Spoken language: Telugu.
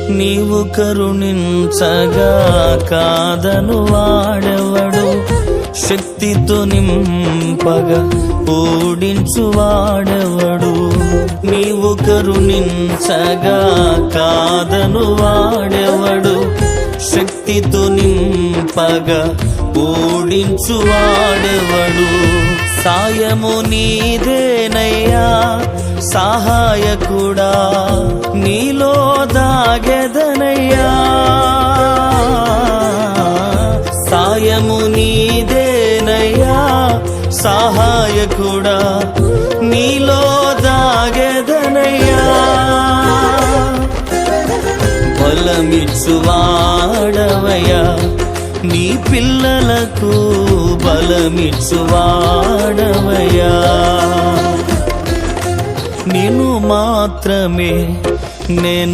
నీవు కరుణించగా కాదను వాడెవడు, శక్తితో నింపగా ఓడించు వాడెవడు. నీవు కరుణించగా కాదను వాడెవడు, శక్తితో నింపగా ఓడించు వాడెవడు. సాయము నీదేనయ్యా సహాయకుడా, నీలో దాగెదనయ్యా. సాయము నీదేనయ్యా సహాయకుడా, నీలో దాగెదనయ్యా. బలమిచ్చువాడవయ్యా నీ పిల్లలకు, బలమిచ్చువాడవయ్యా. నిన్ను మాత్రమే నే